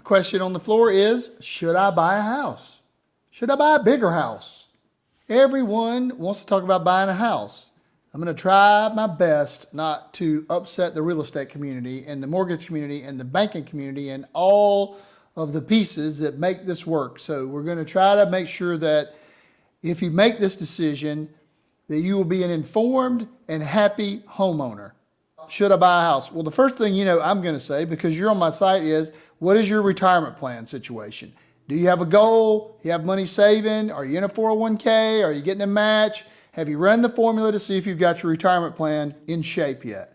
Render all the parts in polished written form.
The question on the floor is, should I buy a house? Should I buy a bigger house? Everyone wants to talk about buying a house. I'm going to try my best not to upset the real estate community and the mortgage community and the banking community and all of the pieces that make this work. So we're going to try to make sure that if you make this decision, that you will be an informed and happy homeowner. Should I buy a house? Well, the first thing I'm going to say, because you're on my site, is what is your retirement plan situation? Do you have a goal? You have money saving? Are you in a 401k? Are you getting a match? Have you run the formula to see if you've got your retirement plan in shape yet?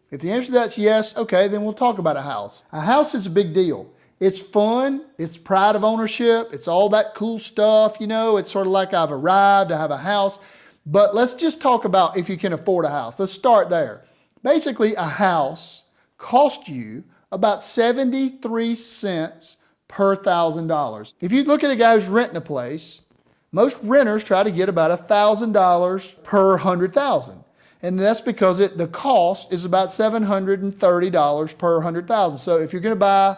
If the answer to that's yes, okay, then we'll talk about a house. A house is a big deal. It's fun. It's pride of ownership. It's all that cool stuff. It's sort of like I've arrived. I have a house. But let's just talk about if you can afford a house. Let's start there. Basically, a house costs you about 73 cents per $1,000. If you look at a guy who's renting a place, most renters try to get about $1,000 per 100,000. And that's because the cost is about $730 per 100,000. So if you're going to buy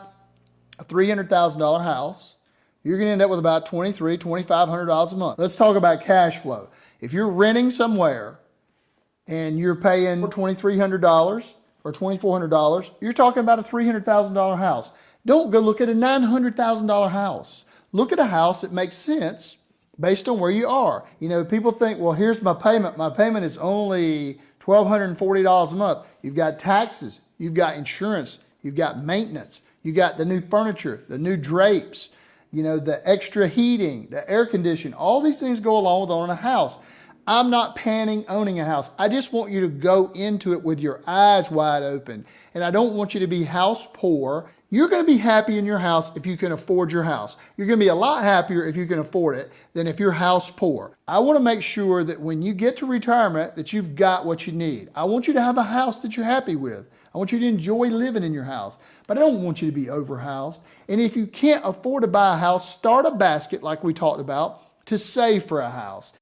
a $300,000 house, you're going to end up with about $2,300, $2,500 a month. Let's talk about cash flow. If you're renting somewhere and you're paying $2,300 or $2,400, you're talking about a $300,000 house. Don't go look at a $900,000 house. Look at a house that makes sense based on where you are. People think, well, here's my payment. My payment is only $1,240 a month. You've got taxes, you've got insurance, you've got maintenance, you've got the new furniture, the new drapes, the extra heating, the air conditioning. All these things go along with owning a house. I'm not panning owning a house. I just want you to go into it with your eyes wide open. And I don't want you to be house poor. You're going to be happy in your house if you can afford your house. You're going to be a lot happier if you can afford it than if you're house poor. I want to make sure that when you get to retirement that you've got what you need. I want you to have a house that you're happy with. I want you to enjoy living in your house, but I don't want you to be overhoused. And if you can't afford to buy a house, start a basket like we talked about to save for a house.